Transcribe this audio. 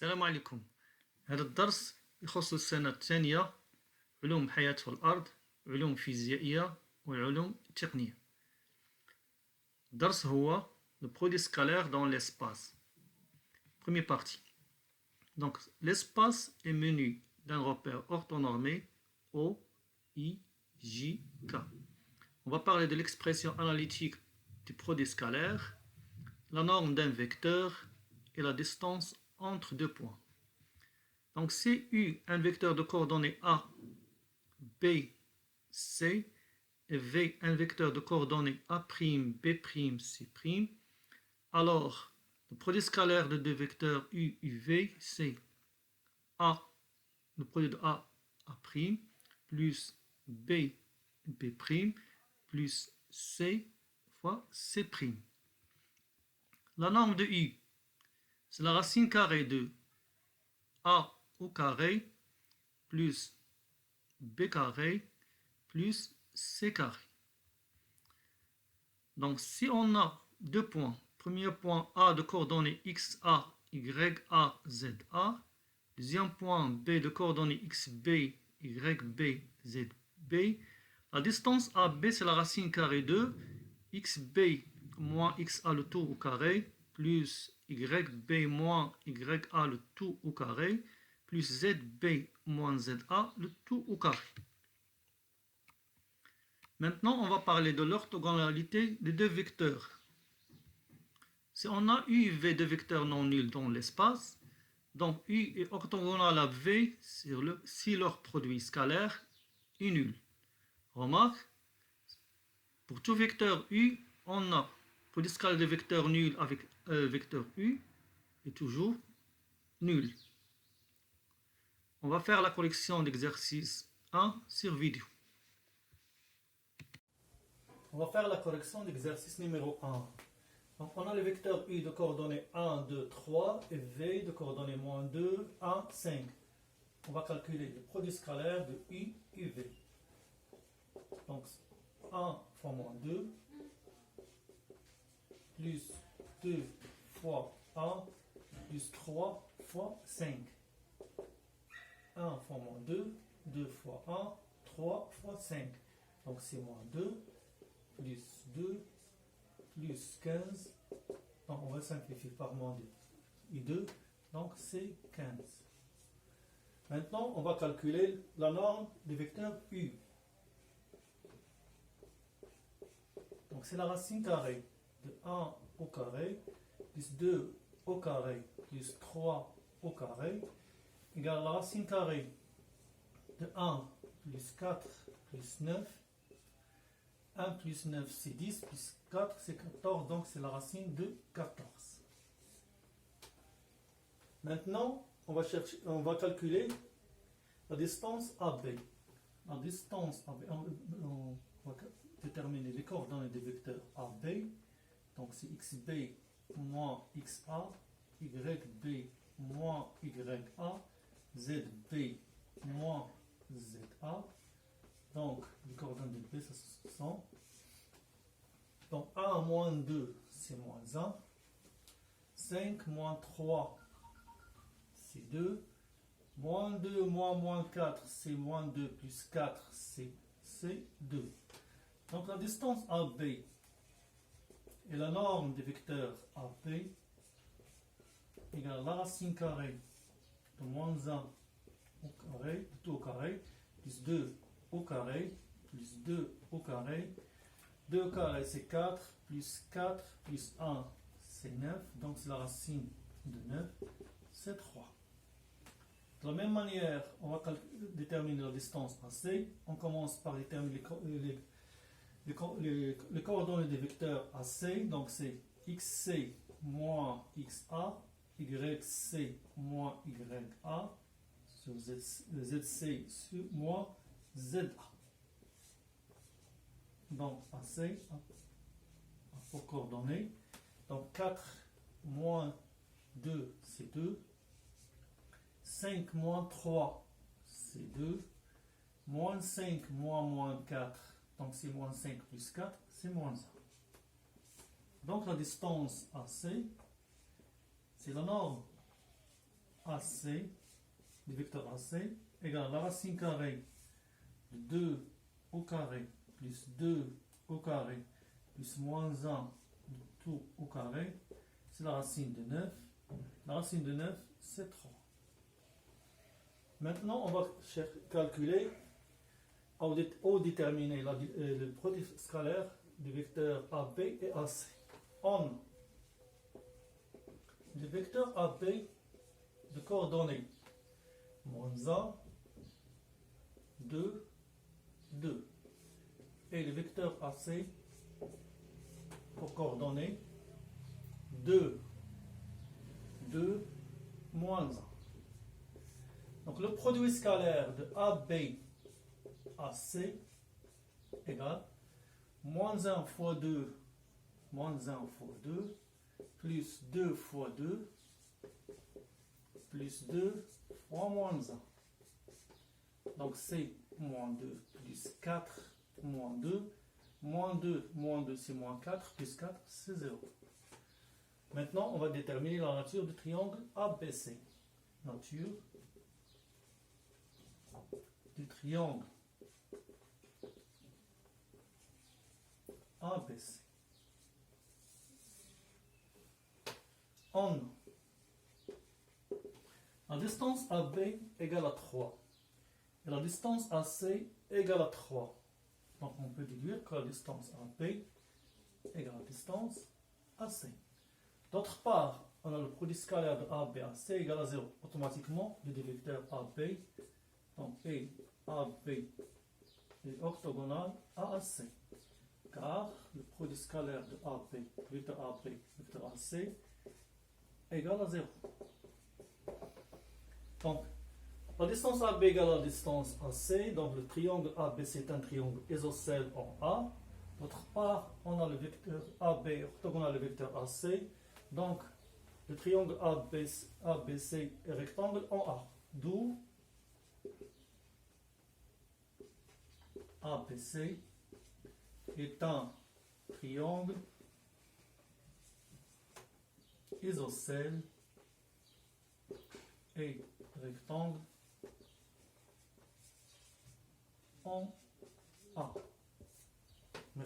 السلام عليكم. هذا الدرس يخص السنة الثانية علوم حياة في الأرض، علوم فيزيائية والعلوم التقنية. الدرس هو le produit scalaire dans l'espace. Première partie. Donc, l'espace est menu d'un repère orthonormé O, I, J, K. On va parler de l'expression analytique du produit scalaire, la norme d'un vecteur et la distance entre deux points. Donc, c'est U, un vecteur de coordonnées A, B, C, et V, un vecteur de coordonnées A', B', C'. Alors, le produit scalaire de deux vecteurs U, V, c'est A, le produit de A, A', plus B, B', plus C fois C'. La norme de U, c'est la racine carrée de A au carré plus B carré plus C carré. Donc, si on a deux points, premier point A de coordonnées XA, YA, ZA, deuxième point B de coordonnées XB, YB, ZB, la distance AB, c'est la racine carrée de XB moins XA le tout au carré, plus YB moins YA le tout au carré, plus ZB moins ZA le tout au carré. Maintenant, on va parler de l'orthogonalité des deux vecteurs. Si on a U et V, deux vecteurs non nuls dans l'espace, donc U est orthogonal à V si leur produit scalaire est nul. Remarque, pour tout vecteur U, on a produit scalaire de vecteurs nuls avec vecteur U est toujours nul. On va faire la correction d'exercice 1 sur vidéo. On va faire la correction d'exercice numéro 1. Donc on a le vecteur U de coordonnées 1, 2, 3 et V de coordonnées moins 2, 1, 5. On va calculer le produit scalaire de U et V. Donc 1 fois moins 2 plus 2 fois 1 plus 3 fois 5. 1 fois moins 2, 2 fois 1, 3 fois 5. Donc c'est moins 2 plus 2 plus 15. Donc on va simplifier par moins 2 et 2. Donc c'est 15. Maintenant on va calculer la norme du vecteur U. Donc c'est la racine carrée de 1 au carré plus 2 au carré plus 3 au carré égale la racine carrée de 1 plus 4 plus 9. 1 plus 9 c'est 10 plus 4 c'est 14, donc c'est la racine de 14. Maintenant on va calculer la distance AB. La distance AB, on va déterminer les coordonnées des vecteurs AB. Donc c'est XB moins XA, YB moins YA, ZB moins ZA. Donc les coordonnées de B, ce sont. Donc 1 moins 2, c'est moins 1. 5 moins 3, c'est 2. Moins 2 moins 4, c'est moins 2 plus 4, c'est 2. Donc la distance AB et la norme des vecteurs AB égale la racine carrée de moins 1 au carré, tout au carré, plus 2 au carré, plus 2 au carré. 2 au carré c'est 4, plus 4 plus 1 c'est 9, donc c'est la racine de 9, c'est 3. De la même manière, on va déterminer la distance AC. On commence par déterminer les coordonnées des vecteurs AC. Donc c'est XC moins XA, YC moins YA, sur ZC sur moins ZA. Donc AC pour coordonnées. Donc 4 moins 2 c'est 2. 5 moins 3 c'est 2. Moins 5 moins 4, donc c'est moins 5 plus 4, c'est moins 1. Donc la distance AC, c'est la norme AC, du vecteur AC, égale la racine carrée de 2 au carré plus 2 au carré plus moins 1 de tout au carré, c'est la racine de 9. La racine de 9, c'est 3. Maintenant, on va calculer ou déterminer le produit scalaire du vecteur AB et AC. On le vecteur AB de coordonnées moins 1, 2, 2. Et le vecteur AC pour coordonnées 2, 2, moins 1. Donc le produit scalaire de AB AC égale moins 1 fois 2, moins 1 fois 2, plus 2 fois 2, plus 2 fois moins 1. Donc c'est moins 2 plus 4 moins 2. Moins 2 c'est moins 4, plus 4 c'est 0. Maintenant on va déterminer la nature du triangle ABC. Nature du triangle ABC. On la distance AB égale à 3 et la distance AC égale à 3. Donc on peut déduire que la distance AB égale à la distance AC. D'autre part, on a le produit scalaire de AB et AC égale à 0. Automatiquement, le vecteur AB, donc AB est orthogonal à AC. Car le produit scalaire de AB, vecteur AB, vecteur AC, égale à 0. Donc, la distance AB égale à la distance AC, donc le triangle ABC est un triangle isocèle en A. D'autre part, on a le vecteur AB orthogonal au vecteur AC, donc le triangle ABC est rectangle en A. D'où ABC est un triangle isocèle et rectangle en A.